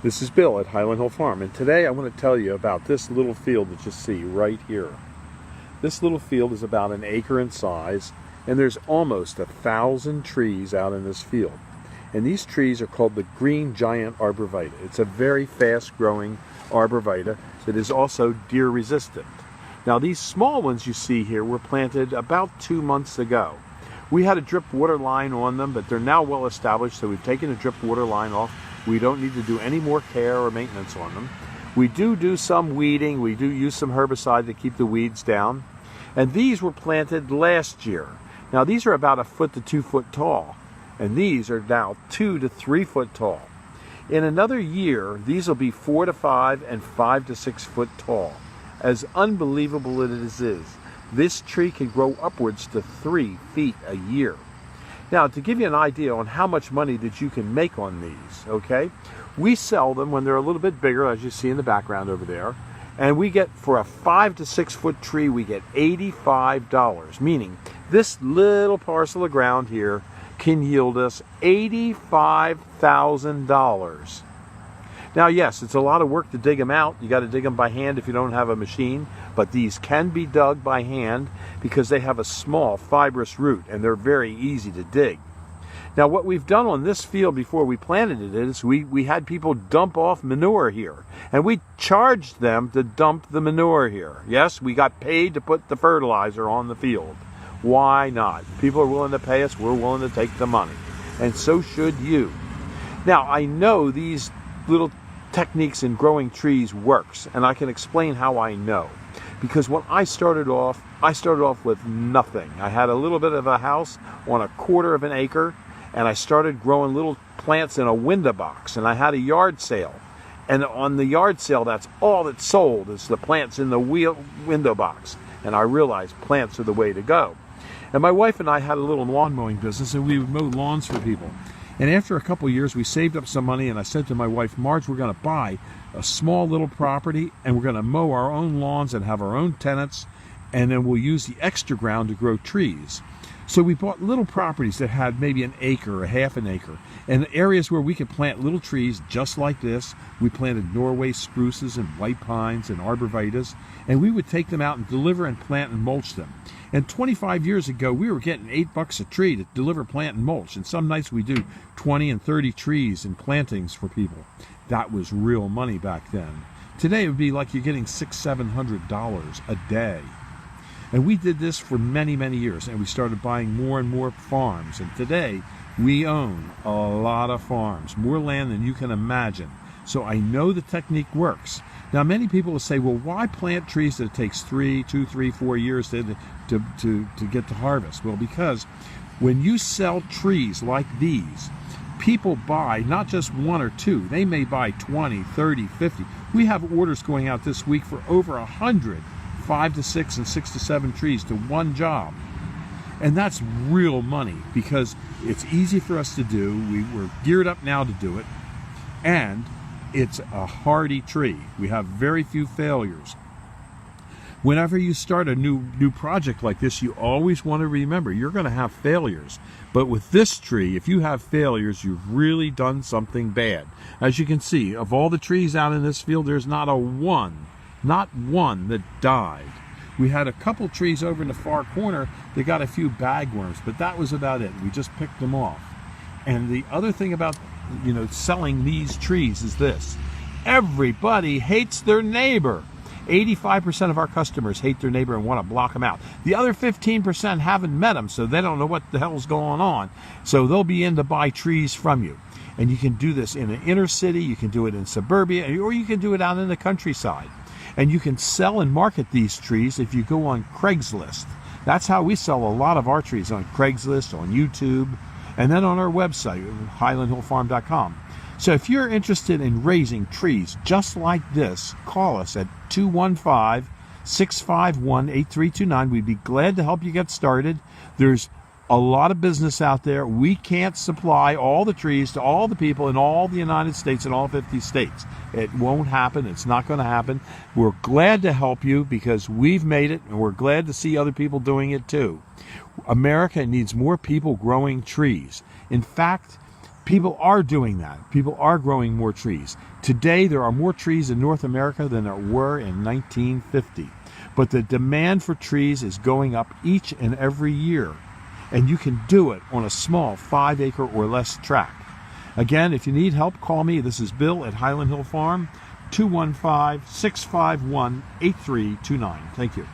This is Bill at Highland Hill Farm, and today I want to tell you about this little field that you see right here. This little field is about an acre in size, and there's almost 1,000 trees out in this field. And these trees are called the green giant arborvitae. It's a very fast-growing arborvitae that is also deer resistant. Now these small ones you see here were planted about 2 months ago. We had a drip water line on them, but they're now well established, so we've taken the drip water line off. We don't need to do any more care or maintenance on them. We do some weeding. We do use some herbicide to keep the weeds down. And these were planted last year. Now these are about 1 foot to 2 foot tall, and these are now 2 to 3 foot tall. In another year, these will be 4 to 5 and 5 to 6 foot tall. As unbelievable as it is, this tree can grow upwards to 3 feet a year. Now, to give you an idea on how much money that you can make on these, okay, we sell them when they're a little bit bigger, as you see in the background over there, and we get, for a 5 to 6 foot tree, we get $85, meaning this little parcel of ground here can yield us $85,000. Now, yes, it's a lot of work to dig them out. You got to dig them by hand if you don't have a machine, but these can be dug by hand because they have a small fibrous root and they're very easy to dig. Now, what we've done on this field before we planted it is we had people dump off manure here, and we charged them to dump the manure here. Yes, we got paid to put the fertilizer on the field. Why not? People are willing to pay us, we're willing to take the money, and so should you. Now, I know these little techniques in growing trees works, and I can explain how I know. Because when I started off with nothing. I had a little bit of a house on 1/4 of an acre, and I started growing little plants in a window box, and I had a yard sale. And on the yard sale, that's all that's sold is the plants in the window box. And I realized plants are the way to go. And my wife and I had a little lawn mowing business, and we would mow lawns for people. And after a couple of years, we saved up some money, and I said to my wife, Marge, we're going to buy a small little property, and we're going to mow our own lawns and have our own tenants, and then we'll use the extra ground to grow trees. So we bought little properties that had maybe 1 acre or 1/2 an acre, and areas where we could plant little trees just like this. We planted Norway spruces and white pines and arborvitaes, and we would take them out and deliver and plant and mulch them. And 25 years ago, we were getting $8 a tree to deliver, plant, and mulch. And some nights we do 20 and 30 trees and plantings for people. That was real money back then. Today it would be like you're getting $600–700 a day. And we did this for many, many years, and we started buying more and more farms. And today we own a lot of farms, more land than you can imagine. So I know the technique works. Now, many people will say, well, why plant trees that it takes 2, 3, 4 years to get to harvest? Well, because when you sell trees like these, people buy not just 1 or 2. They may buy 20, 30, 50. We have orders going out this week for over 100, 5 to 6 and 6 to 7 trees to one job. And that's real money because it's easy for us to do. We're geared up now to do it. And it's a hardy tree. We have very few failures. Whenever you start a new project like this, you always want to remember you're going to have failures. But with this tree, if you have failures, you've really done something bad. As you can see, of all the trees out in this field, there's not one that died. We had a couple trees over in the far corner that got a few bagworms, but that was about it. We just picked them off. And the other thing about selling these trees is this. Everybody hates their neighbor. 85% of our customers hate their neighbor and want to block them out. The other 15% haven't met them, so they don't know what the hell's going on. So they'll be in to buy trees from you. And you can do this in an inner city, you can do it in suburbia, or you can do it out in the countryside. And you can sell and market these trees if you go on Craigslist. That's how we sell a lot of our trees, on Craigslist, on YouTube, and then on our website, highlandhillfarm.com. So if you're interested in raising trees just like this, call us at 215-651-8329. We'd be glad to help you get started. There's a lot of business out there. We can't supply all the trees to all the people in all the United States and all 50 states. It won't happen. It's not going to happen. We're glad to help you because we've made it, and we're glad to see other people doing it too. America needs more people growing trees. In fact, People are doing that. People are growing more trees. Today, there are more trees in North America than there were in 1950. But the demand for trees is going up each and every year. And you can do it on a small 5-acre or less tract. Again, if you need help, call me. This is Bill at Highland Hill Farm, 215-651-8329. Thank you.